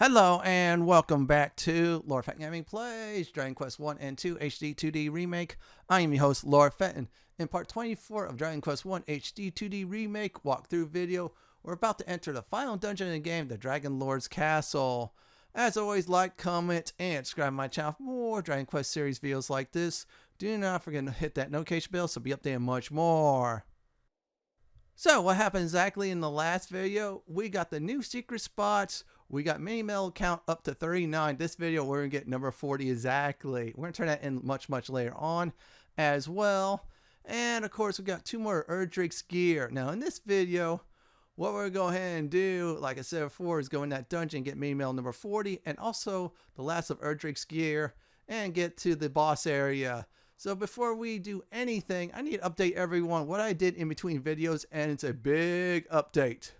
Hello and welcome back to Lord Fenton Gaming Plays Dragon Quest 1 and 2 HD 2D Remake. I am your host, Lord Fenton. In part 24 of Dragon Quest 1 HD 2D Remake walkthrough video, we're about to enter the final dungeon in the game, the Dragonlord's Castle. As always, like, comment, and subscribe to my channel for more Dragon Quest series videos like this. Do not forget to hit that notification bell so be updated much more. So, what happened exactly in the last video? We got the new secret spots. We got mini medal count up to 39. This video, we're going to get number 40 exactly. We're going to turn that in much later on as well. And, of course, we got two more Erdrick's gear. Now, in this video, what we're going to go ahead and do, like I said before, is go in that dungeon, get mini medal number 40, and also the last of Erdrick's gear, and get to the boss area. So before we do anything, I need to update everyone what I did in between videos, and it's a big update.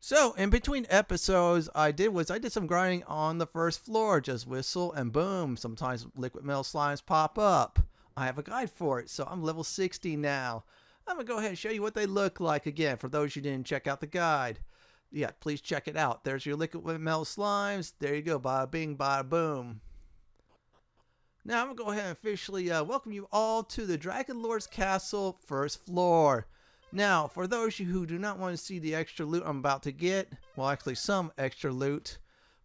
So in between episodes, I did some grinding on the first floor. Just whistle and boom, sometimes liquid metal slimes pop up. I have a guide for it, so I'm level 60 now. I'm going to go ahead and show you what they look like again for those who didn't check out the guide. Yeah, please check it out. There's your liquid metal slimes. There you go, bada bing, bada boom. Now I'm going to go ahead and officially welcome you all to the Dragonlord's Castle first floor. Now, for those of you who do not want to see the extra loot I'm about to get, well actually some extra loot,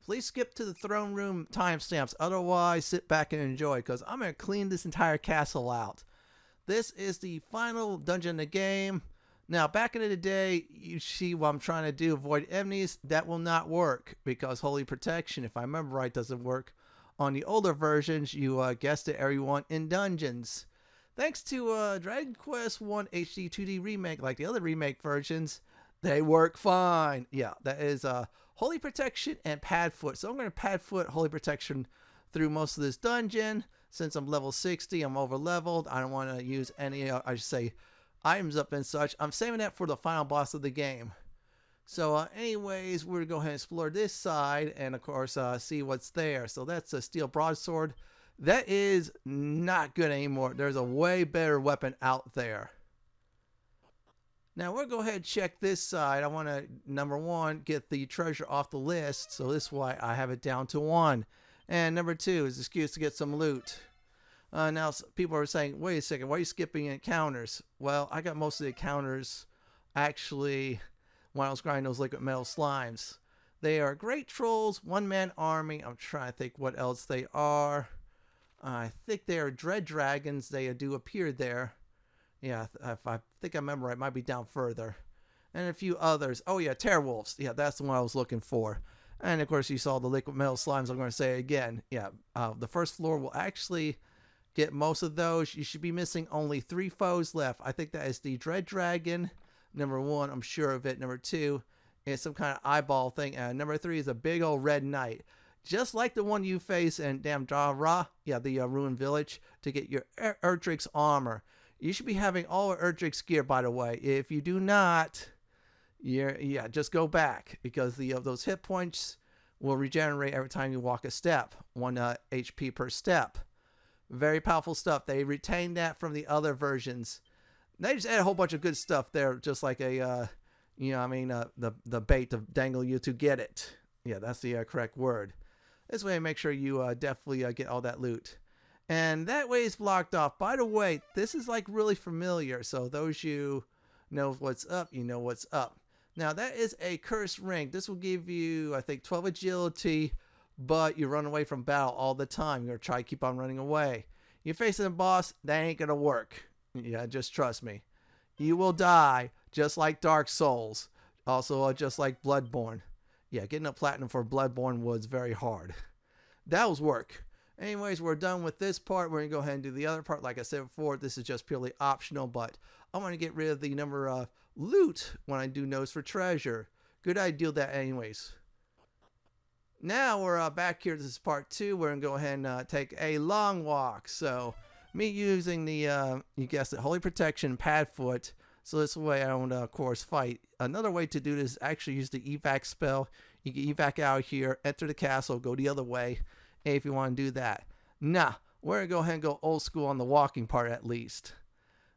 please skip to the throne room timestamps. Otherwise, sit back and enjoy because I'm going to clean this entire castle out. This is the final dungeon in the game. Now, back in the day, you see what I'm trying to do, avoid enemies. That will not work because Holy Protection, if I remember right, doesn't work. On the older versions, you guessed it, everyone, in dungeons. Thanks to Dragon Quest 1 HD 2D Remake, like the other remake versions, they work fine. Yeah, that is Holy Protection and Padfoot. So I'm going to Padfoot Holy Protection through most of this dungeon. Since I'm level 60, I'm over leveled. I don't want to use any, I should say, items up and such. I'm saving that for the final boss of the game. So anyways, we're going to go ahead and explore this side and of course see what's there. So that's a steel broadsword. That is not good anymore. There's a way better weapon out there. Now we'll go ahead and check this side. I want to, number one, get the treasure off the list. So this is why I have it down to 1. And number 2 is an excuse to get some loot. Now people are saying, wait a second, why are you skipping encounters? Well, I got most of the encounters actually when I was grinding those liquid metal slimes. They are great trolls, one-man army. I'm trying to think what else they are. I think they are dread dragons. They do appear there. Yeah, if I think I remember, it might be down further. And a few others. Oh yeah, Terrorwolves. Yeah, that's the one I was looking for. And of course, you saw the liquid metal slimes. I'm going to say again. Yeah, the first floor will actually get most of those. You should be missing only 3 foes left. I think that is the dread dragon. Number 1, I'm sure of it. Number 2 is some kind of eyeball thing. And number 3 is a big old red knight. Just like the one you face in Ra, yeah, the ruined village, to get your Erdrick's armor. You should be having all of Erdrick's gear, by the way. If you do not, yeah, just go back. Because those hit points will regenerate every time you walk a step. 1 HP per step. Very powerful stuff. They retained that from the other versions. They just add a whole bunch of good stuff there, just like a, the bait to dangle you to get it. Yeah, that's the correct word. This way, make sure you definitely get all that loot. And that way is blocked off. By the way, this is like really familiar. So those you know what's up, you know what's up. Now, that is a cursed ring. This will give you, I think, 12 agility, but you run away from battle all the time. You're going to try to keep on running away. You're facing a boss, that ain't going to work. Yeah, just trust me. You will die, just like Dark Souls. Also, just like Bloodborne. Yeah, getting a platinum for Bloodborne was very hard. That was work. Anyways, we're done with this part. We're going to go ahead and do the other part. Like I said before, this is just purely optional, but I want to get rid of the number of loot when I do noes for treasure. Good idea that anyways. Now we're back here. This is part 2. We're going to go ahead and take a long walk. So me using the, you guessed it, Holy Protection, Padfoot. So this way I don't, of course, fight. Another way to do this is actually use the evac spell. You can evac out here, enter the castle, go the other way if you want to do that. Nah, we're going to go ahead and go old school on the walking part at least.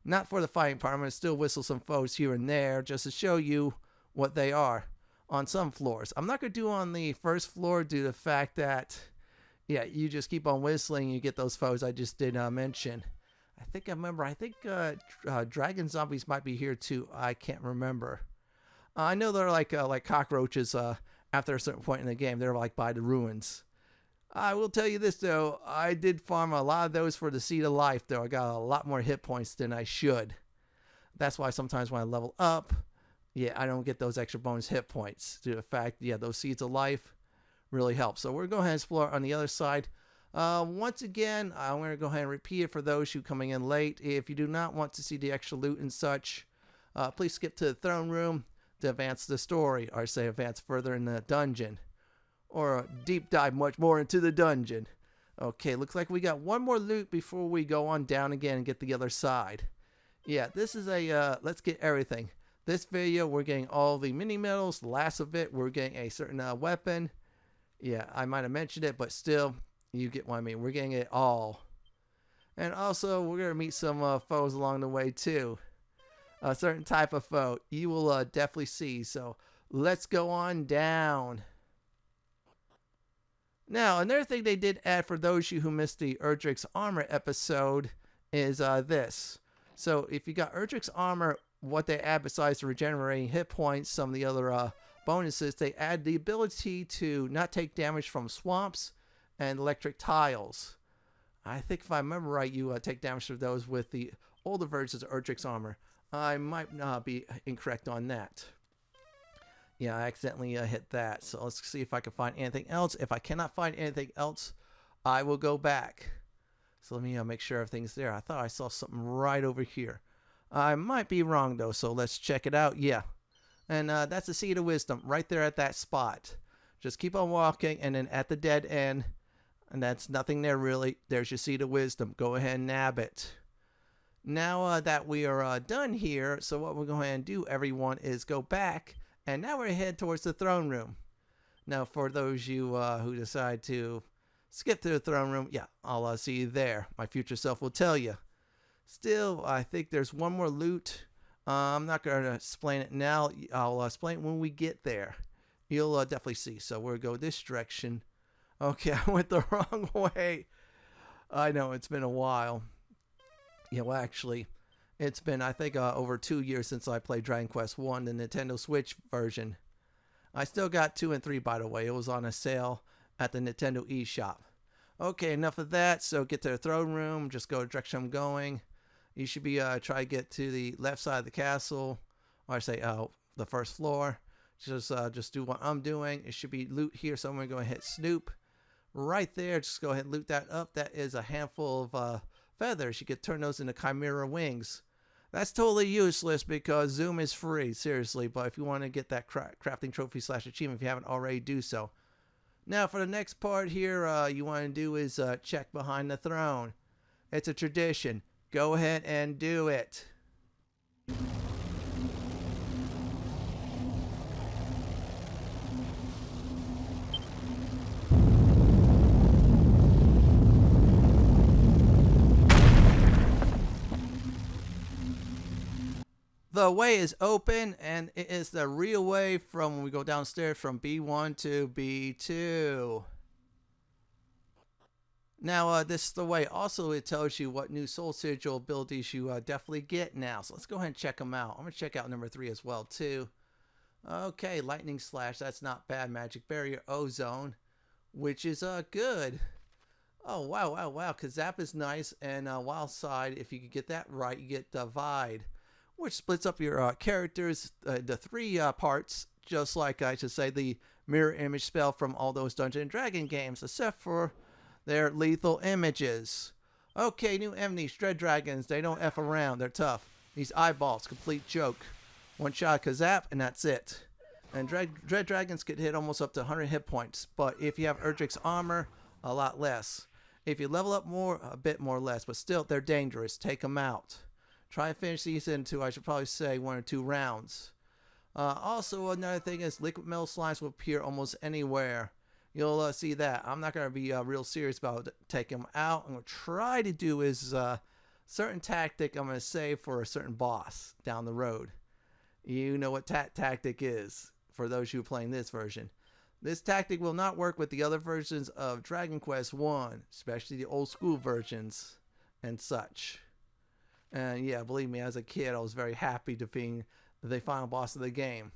Not for the fighting part. I'm going to still whistle some foes here and there just to show you what they are. on some floors. I'm not going to do on the first floor due to the fact that, yeah, you just keep on whistling, you get those foes I just did mention. I think I remember, dragon zombies might be here too. I can't remember. I know they're like cockroaches after a certain point in the game. They're like by the ruins. I will tell you this though, I did farm a lot of those for the Seed of Life though. I got a lot more hit points than I should. That's why sometimes when I level up, yeah, I don't get those extra bonus hit points. Due to the fact, yeah, those Seeds of Life really help. So we're going to go ahead and explore on the other side. Once again, I'm going to go ahead and repeat it for those who are coming in late. If you do not want to see the extra loot and such, please skip to the throne room to advance the story, or say advance further in the dungeon, or deep dive much more into the dungeon. Okay, looks like we got one more loot before we go on down again and get the other side. Yeah, this is a let's get everything. This video, we're getting all the mini medals. The last of it, we're getting a certain weapon. Yeah, I might have mentioned it, but still, you get what I mean. We're getting it all. And also, we're going to meet some foes along the way, too. A certain type of foe you will definitely see. So, let's go on down. Now, another thing they did add for those of you who missed the Erdrick's armor episode is this. So, if you got Erdrick's armor, what they add besides the regenerating hit points, some of the other bonuses, they add the ability to not take damage from swamps and electric tiles. I think if I remember right, you take damage from those with the older versions of Erdrick's armor. I might not be incorrect on that. Yeah, I accidentally hit that. So let's see if I can find anything else. If I cannot find anything else, I will go back. So let me make sure everything's there. I thought I saw something right over here. I might be wrong though, so let's check it out. Yeah. And that's the Seed of Wisdom right there at that spot. Just keep on walking, and then at the dead end, and that's nothing there really, there's your Seed of Wisdom. Go ahead and nab it. Now that we are done here, so what we're going to go ahead and do, everyone, is go back, and now we're headed towards the throne room. Now for those of you who decide to skip to the throne room, yeah, I'll see you there. My future self will tell you. Still, I think there's one more loot. I'm not going to explain it now. I'll explain it when we get there. You'll definitely see. So we'll go this direction. Okay, I went the wrong way. I know, it's been a while. Yeah, well, actually, it's been, I think, over 2 years since I played Dragon Quest I, the Nintendo Switch version. I still got 2 and 3, by the way. It was on a sale at the Nintendo eShop. Okay, enough of that. So get to the throne room. Just go the direction I'm going. You should be try to get to the left side of the castle, or I say the first floor. Just do what I'm doing. It should be loot here, so I'm going to go ahead and hit Snoop. Right there, just go ahead and loot that up. That is a handful of feathers. You could turn those into chimera wings. That's totally useless because Zoom is free, seriously. But if you want to get that crafting trophy / achievement, if you haven't already, do so. Now for the next part here, you want to do is check behind the throne. It's a tradition. Go ahead and do it. The way is open, and it is the real way from when we go downstairs from B1 to B2. Now, this is the way. Also, it tells you what new soul sigil abilities you definitely get now. So let's go ahead and check them out. I'm going to check out number 3 as well, too. Okay, lightning slash. That's not bad. Magic barrier, ozone, which is good. Oh, wow, wow, wow. Kazap is nice. And wild side, if you could get that right, you get divide, which splits up your characters, the 3 parts, just like I should say the mirror image spell from all those Dungeons and Dragon games, except for their lethal images. Okay, new enemies, Dread Dragons. They don't F around. They're tough. These eyeballs, complete joke. One shot Kazap, and that's it. And Dread Dragons could hit almost up to 100 hit points. But if you have Erdrick's armor, a lot less. If you level up more, a bit more less. But still, they're dangerous. Take them out. Try and finish these into, I should probably say, 1 or 2 rounds. Also, another thing is liquid metal slimes will appear almost anywhere. You'll see that. I'm not going to be real serious about taking them out. I'm going to try to do is certain tactic I'm going to save for a certain boss down the road. You know what tactic is. for those who are playing this version. This tactic will not work with the other versions of Dragon Quest 1, especially the old school versions and such. And yeah, believe me, as a kid, I was very happy defeating the final boss of the game.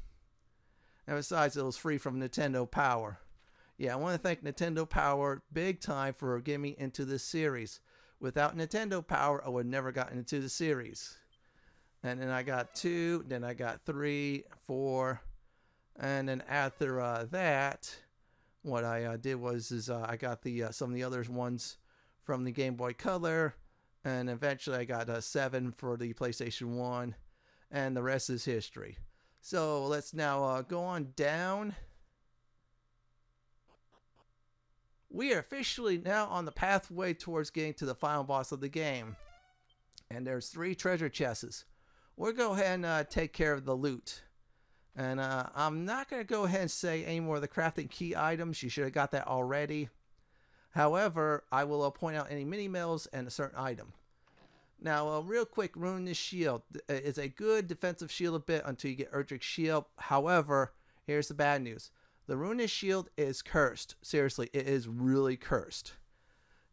And besides, it was free from Nintendo Power. Yeah, I want to thank Nintendo Power big time for getting me into this series. Without Nintendo Power, I would never gotten into the series. And then I got 2, then I got 3, 4, and then after that, what I did was I got the some of the other ones from the Game Boy Color, and eventually I got 7 for the PlayStation 1, and the rest is history. So let's now go on down. We are officially now on the pathway towards getting to the final boss of the game. And there's 3 treasure chests. We'll go ahead and take care of the loot. And I'm not going to go ahead and say any more of the crafting key items. You should have got that already. However, I will point out any mini mills and a certain item. Now, real quick, Ruinous Shield is a good defensive shield a bit until you get Erdrick's Shield. However, here's the bad news. The Ruinous Shield is cursed. Seriously, it is really cursed.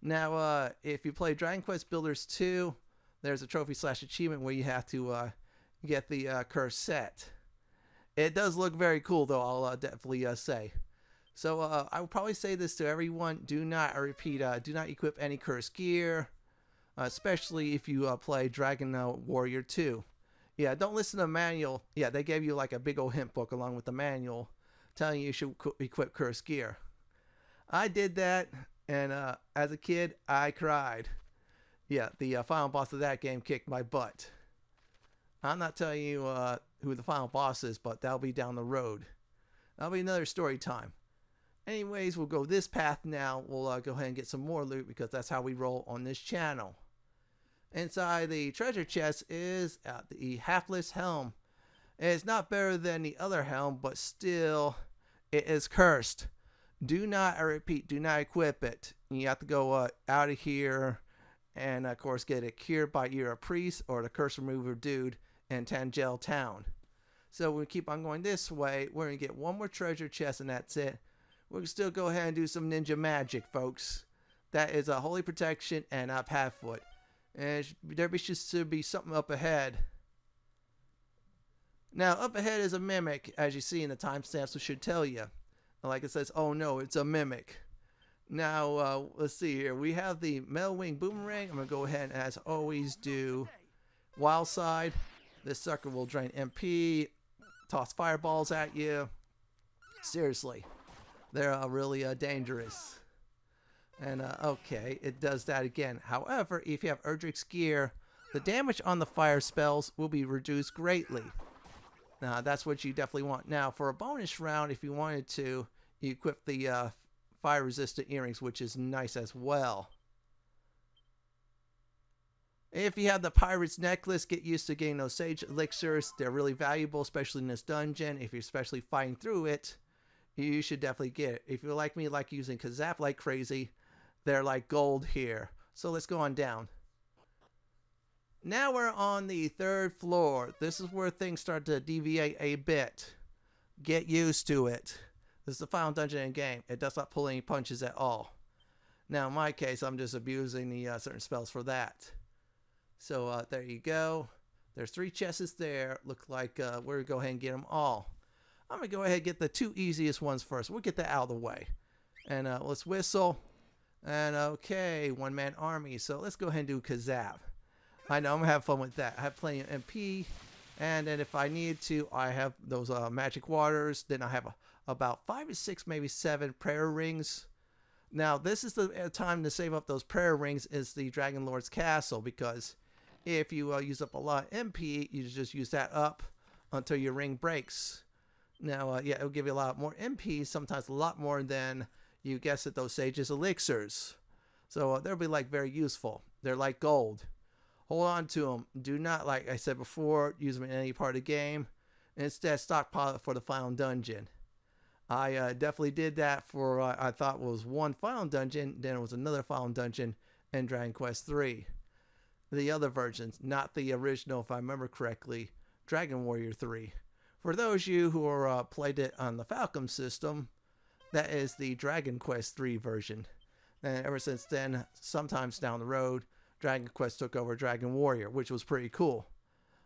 Now, if you play Dragon Quest Builders 2, there's a trophy/achievement where you have to get the curse set. It does look very cool, though, I'll definitely say. So, I will probably say this to everyone. Do not, I repeat, do not equip any cursed gear. Especially if you play Dragon Warrior 2. Yeah, don't listen to the manual. Yeah, they gave you like a big old hint book along with the manual telling you should equip cursed gear. I did that, and as a kid, I cried. Yeah, the final boss of that game kicked my butt. I'm not telling you who the final boss is, but that'll be down the road. That'll be another story time. Anyways, we'll go this path now. We'll go ahead and get some more loot because that's how we roll on this channel. Inside the treasure chest is the Hapless Helm. It's not better than the other helm, but still, it is cursed. Do not, I repeat, do not equip it. You have to go out of here and, of course, get it cured by either a priest or the curse remover dude in Tangel Town. So we keep on going this way. We're going to get one more treasure chest and that's it. We can still go ahead and do some ninja magic, folks. That is a holy protection and a Padfoot. And there should be something up ahead. Now, up ahead is a mimic, as you see in the timestamps, which should tell you. Like it says, oh no, it's a mimic. Now, let's see here. We have the Metal Wing Boomerang. I'm going to go ahead and, as always, do Wild Side. This sucker will drain MP, toss fireballs at you. Seriously, they're really dangerous. And, okay, it does that again. However, if you have Erdrick's gear, the damage on the fire spells will be reduced greatly. Now, that's what you definitely want. Now, for a bonus round, if you wanted to, you equip the fire-resistant earrings, which is nice as well. If you have the Pirate's Necklace, get used to getting those Sage Elixirs. They're really valuable, especially in this dungeon. If you're especially fighting through it, you should definitely get it. If you're like me, like using Kazap like crazy, they're like gold here. So let's go on down. Now we're on the 3rd floor. This is where things start to deviate a bit. Get used to it. This is the final dungeon in the game. It does not pull any punches at all. Now in my case, I'm just abusing the certain spells for that. So there you go. There's 3 chests there. Look like we're going to go ahead and get them all. I'm going to go ahead and get the 2 easiest ones first. We'll get that out of the way. And let's whistle. And okay, one-man army. So let's go ahead and do Kazap. I know I'm going to have fun with that. I have plenty of MP. And then if I need to, I have those magic waters. Then I have about 5 or 6, maybe 7 prayer rings. Now, this is the time to save up those prayer rings is the Dragonlord's castle. Because if you use up a lot of MP, you just use that up until your ring breaks. Now, yeah, it'll give you a lot more MP, sometimes a lot more than you guess at those Sage's Elixirs. So they'll be like very useful. They're like gold. Hold on to them. Do not, like I said before, use them in any part of the game. Instead, stockpile it for the final dungeon. I definitely did that for, I thought was one final dungeon, then it was another final dungeon in Dragon Quest III. The other versions, not the original, if I remember correctly, Dragon Warrior 3. For those of you who are played it on the Falcom system, that is the Dragon Quest III version. And ever since then, sometimes down the road, Dragon Quest took over Dragon Warrior, which was pretty cool.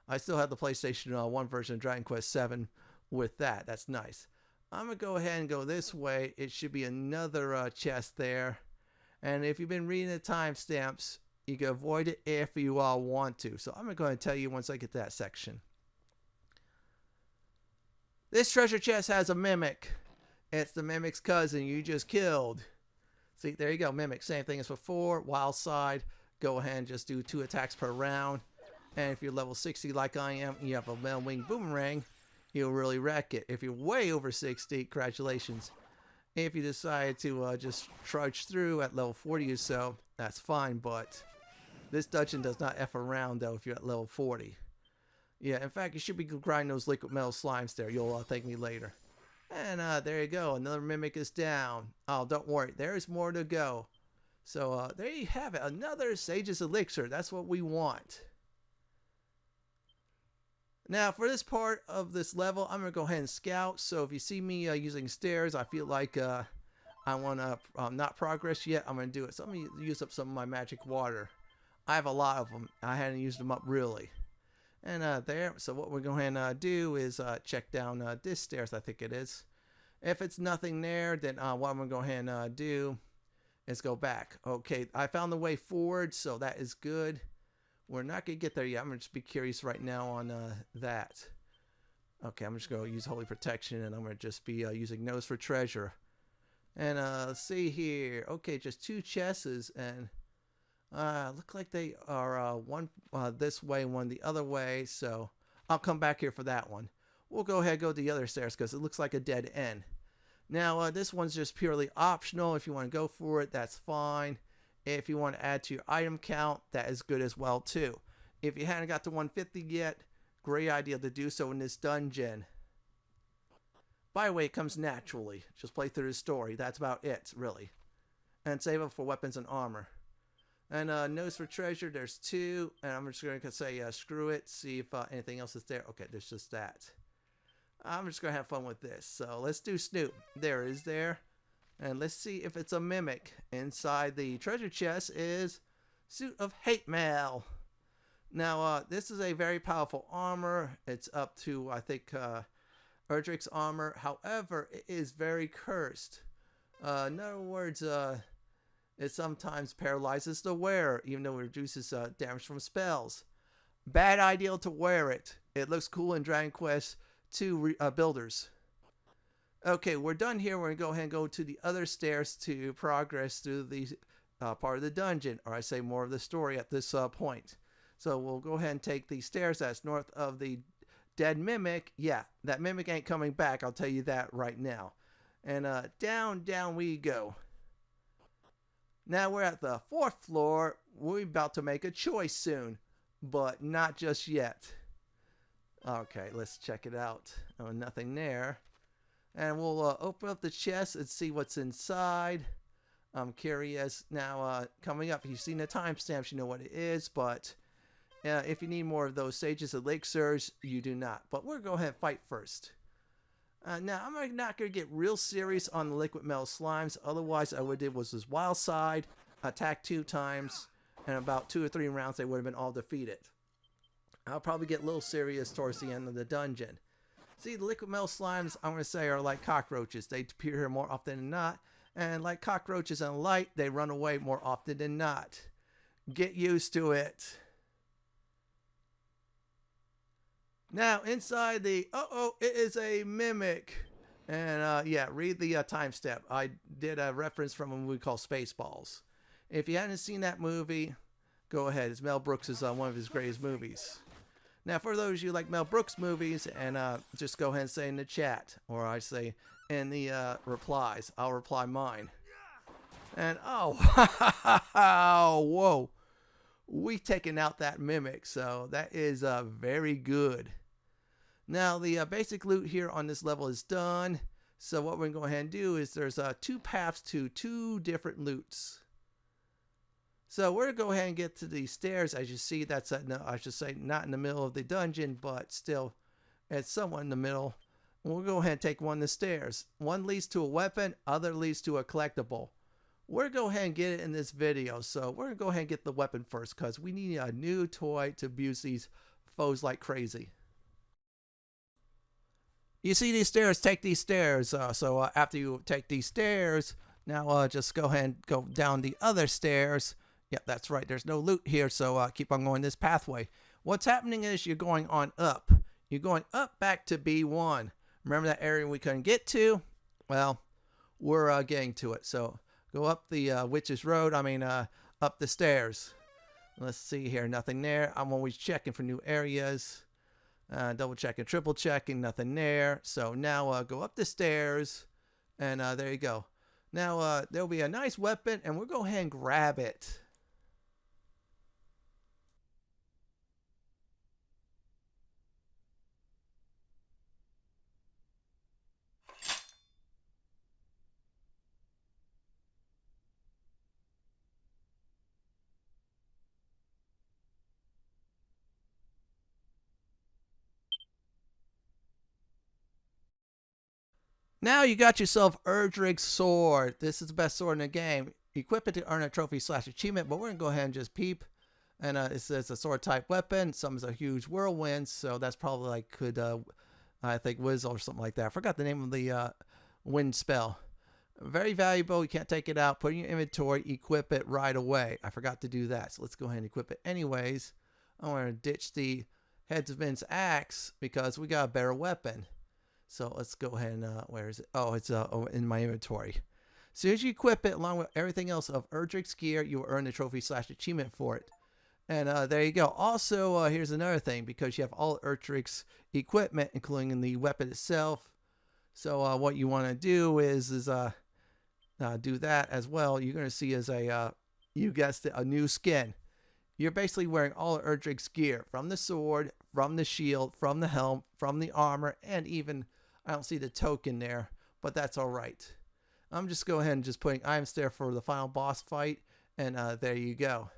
I still have the PlayStation 1 version of Dragon Quest VII with that. That's nice. I'm going to go ahead and go this way. It should be another chest there. And if you've been reading the timestamps, you can avoid it if you all want to. So I'm going to go ahead and tell you once I get to that section. This treasure chest has a mimic. It's the mimic's cousin you just killed. See, there you go, mimic. Same thing as before. Wild side. Go ahead and just do 2 attacks per round. And if you're level 60 like I am, and you have a metal wing boomerang, you'll really wreck it. If you're way over 60, congratulations. If you decide to just trudge through at level 40 or so, that's fine. But this dungeon does not F around, though, if you're at level 40. Yeah, in fact, you should be grinding those liquid metal slimes there. You'll thank me later. And there you go. Another mimic is down. Oh, don't worry. There's more to go. So there you have it. Another Sage's Elixir. That's what we want. Now, for this part of this level, I'm going to go ahead and scout. So if you see me using stairs, I feel like I want to not progress yet. I'm going to do it. So let me use up some of my magic water. I have a lot of them. I hadn't used them up really. And there, so what we're going to do is check down this stairs, I think it is. If it's nothing there, then what I'm going to go ahead and do is go back. Okay, I found the way forward, so that is good. We're not going to get there yet. I'm going to just be curious right now on that. Okay, I'm just going to use Holy Protection, and I'm going to just be using Nose for Treasure. And let's see here. Okay, just 2 chests, and look like they are one this way, one the other way. So I'll come back here for that one. We'll go ahead and go to the other stairs because it looks like a dead end. Now this one's just purely optional. If you want to go for it, that's fine. If you want to add to your item count, that is good as well too. If you haven't got to 150 yet, great idea to do so in this dungeon. By the way, it comes naturally. Just play through the story. That's about it, really. And save up for weapons and armor. And Nose for Treasure, there's 2. And I'm just going to say screw it. See if anything else is there. Okay, there's just that. I'm just going to have fun with this. So let's do Snoop. There is there. And let's see if it's a mimic. Inside the treasure chest is Suit of Hate Mail. Now, this is a very powerful armor. It's up to, I think, Erdrick's armor. However, it is very cursed. In other words, it sometimes paralyzes the wearer, even though it reduces damage from spells. Bad idea to wear it. It looks cool in Dragon Quest II builders. Okay, we're done here. We're going to go ahead and go to the other stairs to progress through the part of the dungeon, or I say more of the story at this point. So we'll go ahead and take the stairs that's north of the dead mimic. Yeah, that mimic ain't coming back. I'll tell you that right now. And down we go. Now we're at the 4th floor. We're about to make a choice soon, but not just yet. Okay, let's check it out. Oh, nothing there. And we'll open up the chest and see what's inside. I'm curious. Now, coming up, if you've seen the timestamps, you know what it is. But if you need more of those Sage's Elixirs, you do not. But we're going to go ahead and fight first. Now, I'm not going to get real serious on the liquid metal slimes. Otherwise, I would have did was this wild side, attack 2 times, and about 2 or 3 rounds, they would have been all defeated. I'll probably get a little serious towards the end of the dungeon. See, the liquid metal slimes, I'm going to say, are like cockroaches. They appear here more often than not. And like cockroaches in light, they run away more often than not. Get used to it. Now, inside the... it is a mimic. And, yeah, read the timestamp. I did a reference from a movie called Spaceballs. If you haven't seen that movie, go ahead. It's Mel Brooks' one of his greatest movies. Now, for those of you who like Mel Brooks movies, and just go ahead and say in the chat, or I say in the replies, I'll reply mine. And, oh, whoa. We've taken out that mimic, so that is very good. Now, the basic loot here on this level is done. So what we're going to go ahead and do is there's 2 paths to 2 different loots. So we're going to go ahead and get to the stairs. As you see, that's, I should say, not in the middle of the dungeon, but still It's somewhere in the middle. We'll go ahead and take one of the stairs. One leads to a weapon, other leads to a collectible. We're going to go ahead and get it in this video. So we're going to go ahead and get the weapon first because we need a new toy to abuse these foes like crazy. You see these stairs, take these stairs. So after you take these stairs, now just go ahead and go down the other stairs. Yep, that's right. There's no loot here, so keep on going this pathway. What's happening is you're going on up. You're going up back to B1. Remember that area we couldn't get to? Well, we're getting to it. So go up the Witch's Road. Up the stairs. Let's see here. Nothing there. I'm always checking for new areas. Double checking, triple checking. Nothing there. So now go up the stairs. And there you go. Now there'll be a nice weapon. And we'll go ahead and grab it. Now you got yourself Erdrick's sword. This is the best sword in the game. Equip it to earn a trophy / achievement, but we're going to go ahead and just peep. And it says a sword type weapon. Some's a huge whirlwind, so that's probably like I think Whizzle or something like that. I forgot the name of the wind spell. Very valuable. You can't take it out. Put it in your inventory. Equip it right away. I forgot to do that, so let's go ahead and equip it anyways. I want to ditch the headsman's axe because we got a better weapon. So let's go ahead and, where is it? Oh, it's in my inventory. As soon as you equip it, along with everything else of Erdrick's gear, you will earn the trophy / achievement for it. And there you go. Also, here's another thing, because you have all Erdrick's equipment, including the weapon itself. So what you want to do is do that as well. You're going to see as you guessed it, a new skin. You're basically wearing all of Erdrick's gear, from the sword, from the shield, from the helm, from the armor, and even, I don't see the token there, but that's all right. I'm just go ahead and just putting items there for the final boss fight, and there you go.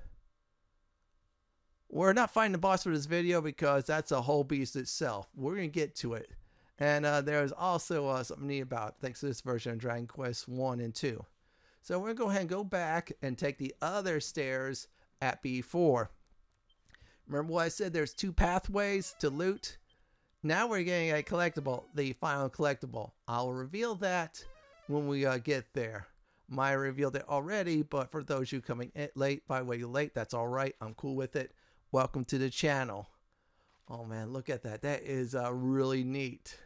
We're not fighting the boss for this video because that's a whole beast itself. We're going to get to it. And there's also something neat about it, thanks to this version of Dragon Quest 1 and 2. So we're going to go ahead and go back and take the other stairs at B4. Remember what I said? There's 2 pathways to loot. Now we're getting a collectible, the final collectible. I'll reveal that when we get there. I revealed it already, but for those of you coming in late, by the way, you're late, that's all right. I'm cool with it. Welcome to the channel. Oh man, look at that. That is really neat.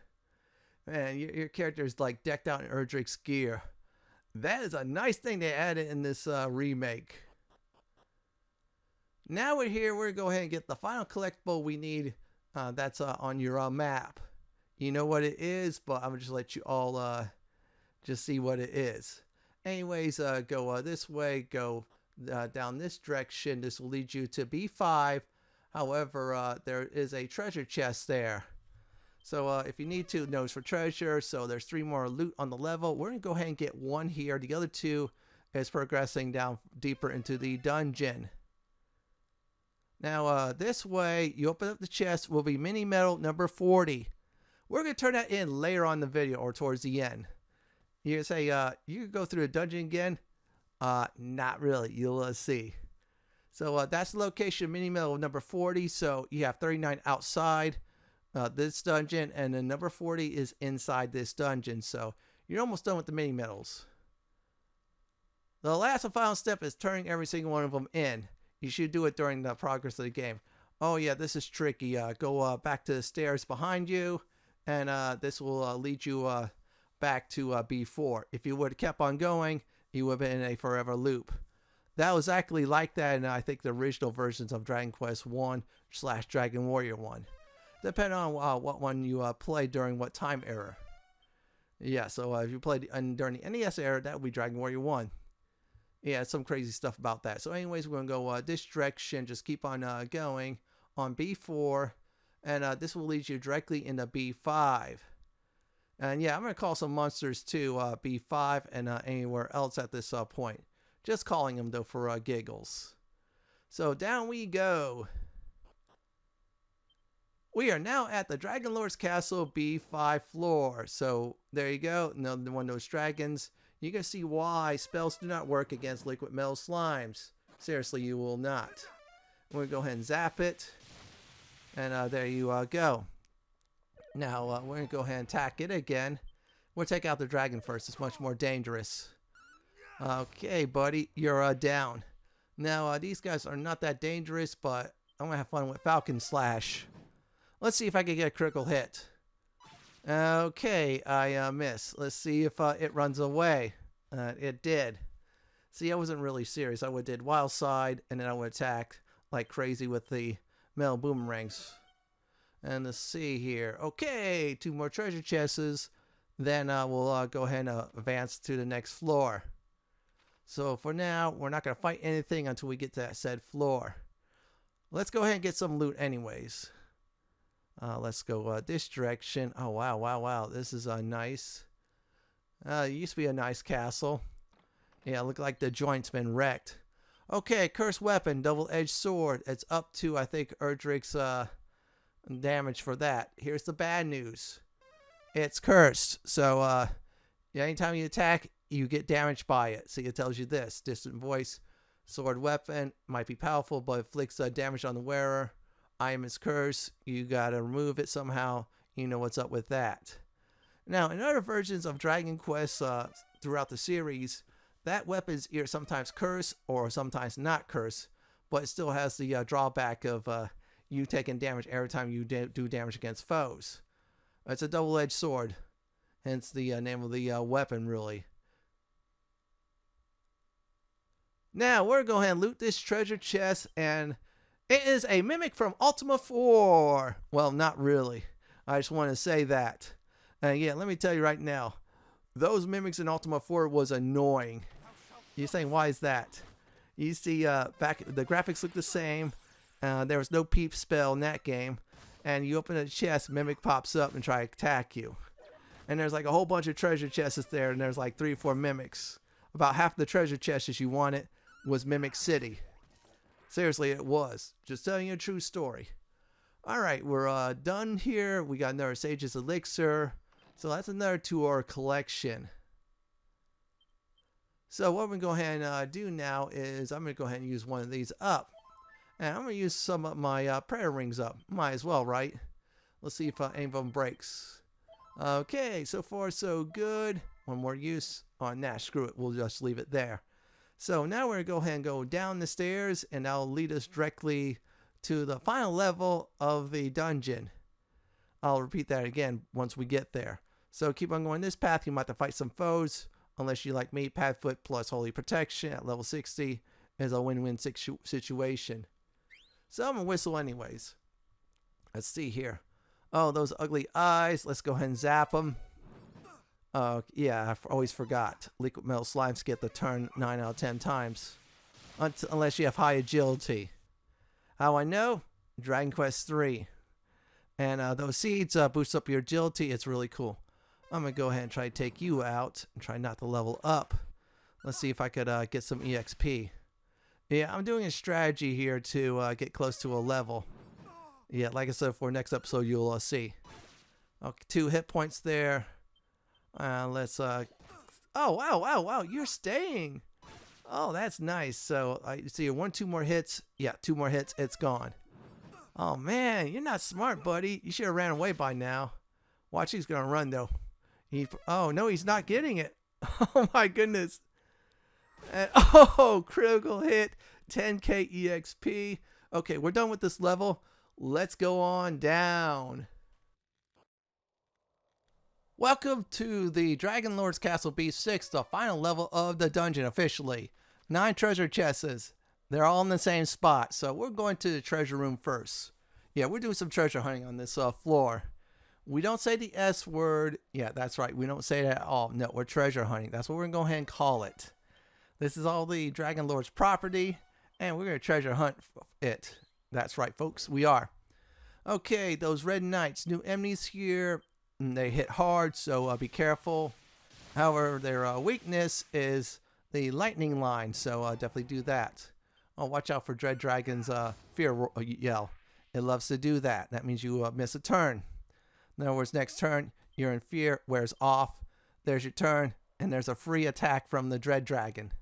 Man, your character is like decked out in Erdrick's gear. That is a nice thing they added in this remake. Now we're here. We're going to go ahead and get the final collectible we need. That's on your map. You know what it is, but I'm going to just let you all just see what it is. Anyways, go this way. Go down this direction. This will lead you to B5. However, there is a treasure chest there. So if you need to, nose for treasure. So there's 3 more loot on the level. We're going to go ahead and get 1 here. The other 2 is progressing down deeper into the dungeon. Now, this way, you open up the chest, will be mini medal number 40. We're going to turn that in later on in the video or towards the end. You say, you can go through the dungeon again? Not really. You'll see. So that's the location, mini medal number 40. So you have 39 outside this dungeon, and then number 40 is inside this dungeon. So you're almost done with the mini medals. The last and final step is turning every single one of them in. You should do it during the progress of the game. Oh yeah, this is tricky. Go back to the stairs behind you, and this will lead you back to B4. If you would have kept on going, you would have been in a forever loop. That was actually like that in I think the original versions of Dragon Quest 1 / Dragon Warrior 1. Depending on what one you played during what time era. Yeah, so if you played during the NES era, that would be Dragon Warrior 1. Yeah, some crazy stuff about that. So anyways, we're going to go this direction. Just keep on going on B4. And this will lead you directly into B5. And yeah, I'm going to call some monsters to B5 and anywhere else at this point. Just calling them, though, for giggles. So down we go. We are now at the Dragonlord's Castle B5 floor. So there you go. Another one of those dragons. You can see why spells do not work against liquid metal slimes. Seriously, you will not. We're going to go ahead and zap it. And there you go. Now we're going to go ahead and attack it again. We'll take out the dragon first. It's much more dangerous. Okay, buddy. You're down. Now, these guys are not that dangerous, but I'm going to have fun with Falcon Slash. Let's see if I can get a critical hit. Okay, I miss. Let's see if it runs away. It did. See, I wasn't really serious. I would have did Wild Side, and then I would attack like crazy with the metal boomerangs. And let's see here. Okay, 2 more treasure chests. Then we'll go ahead and advance to the next floor. So for now, we're not going to fight anything until we get to that said floor. Let's go ahead and get some loot anyways. Let's go this direction. Oh, wow, wow, wow. This is nice. It used to be a nice castle. Yeah, look like the joint's been wrecked. Okay, cursed weapon, double-edged sword. It's up to, I think, Erdrick's damage for that. Here's the bad news. It's cursed. So, anytime you attack, you get damaged by it. See, it tells you this. Distant voice, sword weapon, might be powerful, but inflicts damage on the wearer. Item is cursed. You gotta remove it somehow. You know what's up with that. Now, in other versions of Dragon Quest throughout the series, that weapon's either sometimes cursed or sometimes not cursed, but it still has the drawback of you taking damage every time you do damage against foes. It's a double-edged sword, hence the name of the weapon, really. Now, we're going to go ahead and loot this treasure chest, and it is a mimic from Ultima IV. Well, not really. I just want to say that. Yeah, let me tell you right now, those mimics in Ultima IV was annoying. You're saying, why is that? You see, back the graphics look the same. There was no peep spell in that game. And you open a chest, mimic pops up and try to attack you. And there's like a whole bunch of treasure chests there, and there's like 3 or 4 mimics. About half the treasure chests you wanted was Mimic City. Seriously, it was. Just telling you a true story. Alright, we're done here. We got another Sage's Elixir. So that's another to our collection. So what we're going to go ahead and do now is I'm going to go ahead and use one of these up. And I'm going to use some of my prayer rings up. Might as well, right? Let's see if any of them breaks. Okay, so far so good. One more use. Oh, nah, screw it. We'll just leave it there. So now we're going to go ahead and go down the stairs, and that'll lead us directly to the final level of the dungeon. I'll repeat that again once we get there. So keep on going this path. You might have to fight some foes. Unless you like me, Padfoot plus Holy Protection at level 60 is a win-win situation. So I'm going to whistle anyways. Let's see here. Oh, those ugly eyes. Let's go ahead and zap them. Yeah, I always forgot. Liquid metal slimes get the turn 9 out of 10 times. Unless you have high agility. How I know? Dragon Quest III. And those seeds boost up your agility. It's really cool. I'm going to go ahead and try to take you out. And try not to level up. Let's see if I could get some EXP. Yeah, I'm doing a strategy here to get close to a level. Yeah, like I said, for next episode, you'll see. Okay, 2 hit points there. Let's oh, wow, you're staying. Oh, that's nice. So I see 1, 2 more hits. Yeah, 2 more hits, it's gone. Oh man, you're not smart, buddy. You should have ran away by now. Watch, he's gonna run though. Oh no, he's not getting it. Oh my goodness. And, oh, critical hit, 10k EXP. Okay, we're done with this level. Let's go on down. Welcome to the Dragonlord's Castle B6, the final level of the dungeon officially. 9 treasure chests. They're all in the same spot, so we're going to the treasure room first. Yeah, we're doing some treasure hunting on this floor. We don't say the S word. Yeah, that's right. We don't say that at all. No, we're treasure hunting. That's what we're going to go ahead and call it. This is all the Dragonlord's property, and we're going to treasure hunt it. That's right, folks. We are. Okay, those red knights. New enemies here. They hit hard, so be careful. However, their weakness is the lightning line, so definitely do that. Oh, watch out for Dread Dragon's fear yell. It loves to do that. That means you miss a turn. In other words, next turn, you're in fear, wears off. There's your turn, and there's a free attack from the Dread Dragon.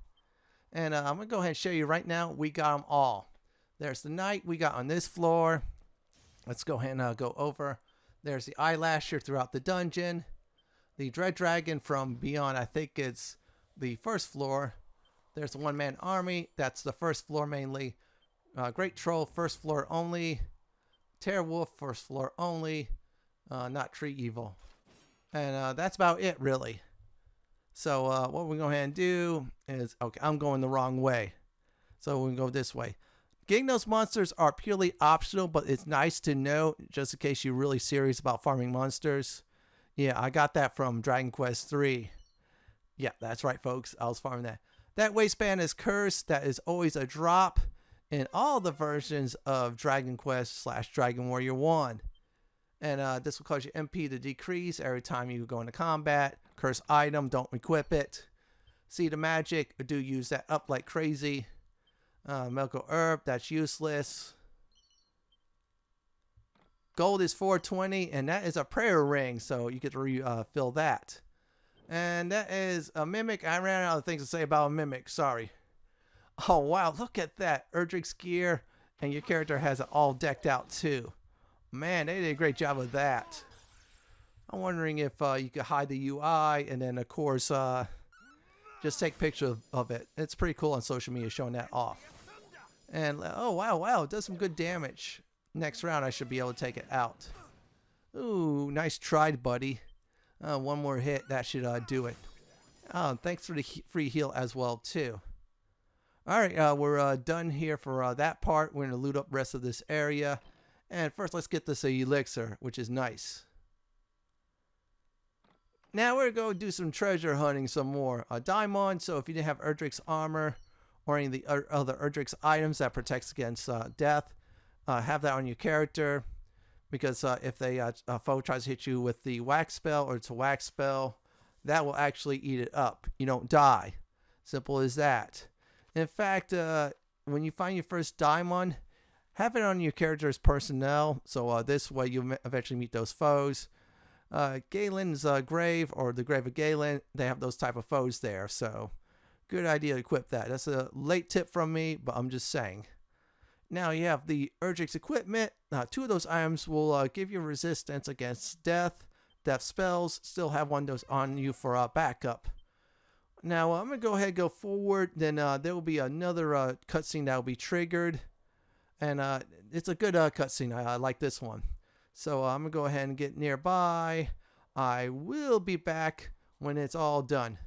And I'm going to go ahead and show you right now. We got them all. There's the knight we got on this floor. Let's go ahead and go over. There's the eyelasher throughout the dungeon. The Dread Dragon from beyond, I think it's the first floor. There's the one-man army. That's the first floor mainly. Great Troll, first floor only. Wolf, first floor only. Not Tree Evil. And that's about it, really. So what we're going to go ahead and do is, okay, I'm going the wrong way. So we can go this way. Getting those monsters are purely optional, but it's nice to know just in case you're really serious about farming monsters. Yeah, I got that from Dragon Quest III. Yeah, that's right, folks. I was farming that. That waistband is cursed. That is always a drop in all the versions of Dragon Quest / Dragon Warrior 1. And this will cause your MP to decrease every time you go into combat. Cursed item, don't equip it. Seed of Magic, do use that up like crazy. Medical Herb, that's useless. Gold is 420, and that is a prayer ring, so you get to refill that. And that is a Mimic. I ran out of things to say about a Mimic, sorry. Oh, wow, look at that. Erdrick's gear, and your character has it all decked out, too. Man, they did a great job of that. I'm wondering if you could hide the UI, and then, of course, just take pictures of it. It's pretty cool on social media showing that off. And, oh, wow, it does some good damage. Next round, I should be able to take it out. Ooh, nice try, buddy. One more hit, that should do it. Thanks for the free heal as well, too. Alright, we're done here for that part. We're going to loot up the rest of this area. And first, let's get this elixir, which is nice. Now we're going to do some treasure hunting some more. Diamond, so if you didn't have Erdrick's armor or any of the other Erdrick's items that protects against death, have that on your character. Because if a foe tries to hit you with the wax spell or it's a wax spell, that will actually eat it up. You don't die. Simple as that. In fact, when you find your first diamond, have it on your character's personnel. So this way you eventually meet those foes. Galen's grave or the grave of Galen, they have those type of foes there. So good idea to equip that. That's a late tip from me, but I'm just saying. Now you have the Erdrick's equipment. 2 of those items will give you resistance against death spells. Still have one of those on you for backup. Now I'm going to go ahead and go forward. Then there will be another cutscene that will be triggered. And it's a good cutscene. I like this one. So I'm going to go ahead and get nearby. I will be back when it's all done.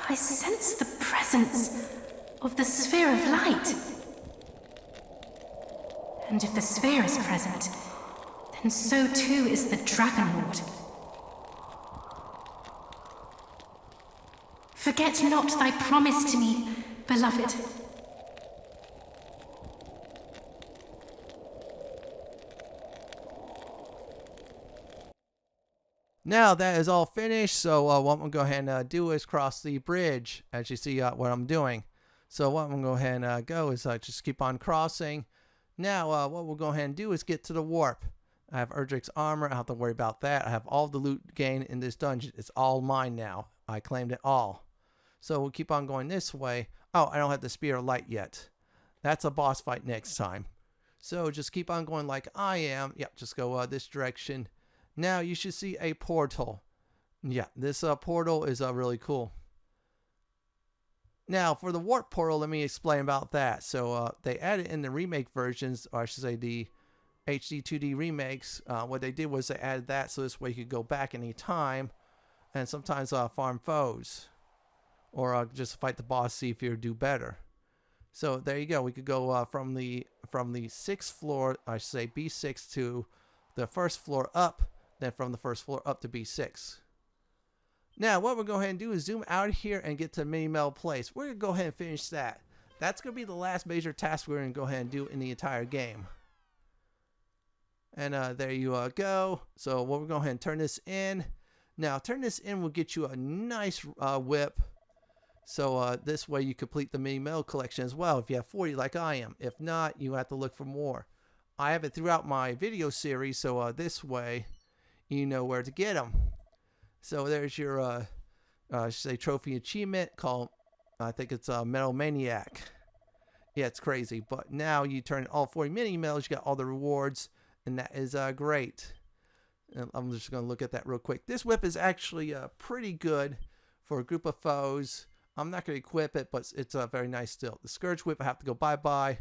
I sense the presence of the sphere of light. And if the sphere is present, then so too is the Dragonlord. Forget not thy promise to me, beloved. Now that is all finished, so what I'm going to go ahead and do is cross the bridge, as you see what I'm doing. So what I'm going to go ahead and go is just keep on crossing. Now what we'll go ahead and do is get to the warp. I have Erdrick's armor, I don't have to worry about that. I have all the loot gained in this dungeon. It's all mine now. I claimed it all. So we'll keep on going this way. Oh, I don't have the Spear of Light yet. That's a boss fight next time. So just keep on going like I am. Yep, just go this direction. Now you should see a portal. Yeah, this portal is really cool. Now for the warp portal, let me explain about that. So they added in the remake versions, or I should say the HD 2D remakes. What they did was they added that so this way you could go back any time and sometimes farm foes. Or just fight the boss, see if you do better. So there you go. We could go from the 6th floor, I should say B6, to the 1st floor up. Then from the 1st floor up to B6. Now what we're going to go ahead and do is zoom out of here and get to Mini Metal Place. We're going to go ahead and finish that. That's going to be the last major task we're going to go ahead and do in the entire game. And there you go. So what we're going to go ahead and turn this in. Now turn this in will get you a nice whip. So this way you complete the mini medal collection as well if you have 40 like I am. If not, you have to look for more. I have it throughout my video series, so this way you know where to get them. So there's your say trophy achievement called, I think it's Medal Maniac. Yeah, it's crazy. But now you turn all 40 mini medals, you got all the rewards, and that is great. And I'm just going to look at that real quick. This whip is actually pretty good for a group of foes. I'm not going to equip it, but it's very nice still. The Scourge Whip I have to go bye-bye.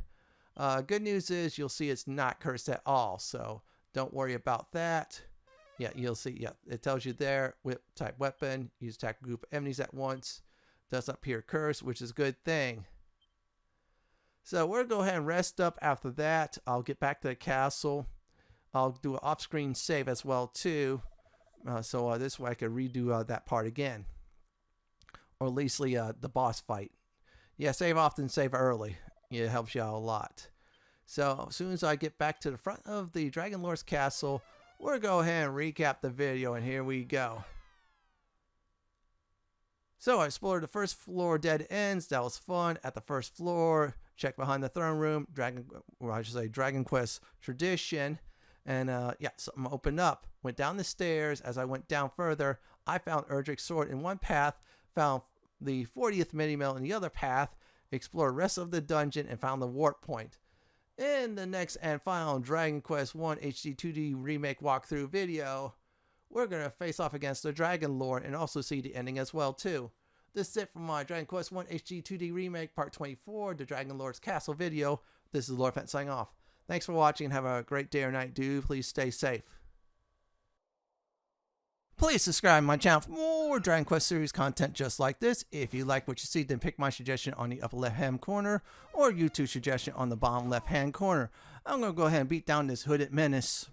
Good news is you'll see it's not cursed at all, so don't worry about that. Yeah, you'll see. Yeah, it tells you there, whip type weapon, use attack a group of enemies at once. Does not appear cursed, which is a good thing. So we're going to go ahead and rest up after that. I'll get back to the castle. I'll do an off-screen save as well too. So this way I can redo that part again. Or at least the boss fight. Yeah, save often, save early. It helps you out a lot. So as soon as I get back to the front of the Dragonlord's castle, we're going to go ahead and recap the video, and here we go. So I explored the first floor dead ends. That was fun. At the first floor, check behind the throne room, Dragon Quest Tradition. And yeah, something opened up. Went down the stairs. As I went down further, I found Erdrick's sword in one path, found the 40th mini medal in the other path, explored the rest of the dungeon, and found the warp point. In the next and final Dragon Quest I HD 2D Remake walkthrough video, we're going to face off against the Dragonlord and also see the ending as well too. This is it for my Dragon Quest I HD 2D Remake Part 24, the Dragonlord's Castle video. This is Lord Fent signing off. Thanks for watching and have a great day or night, dude. Please stay safe. Please subscribe to my channel for more Dragon Quest series content just like this. If you like what you see, then pick my suggestion on the upper left hand corner or YouTube suggestion on the bottom left hand corner. I'm going to go ahead and beat down this hooded menace.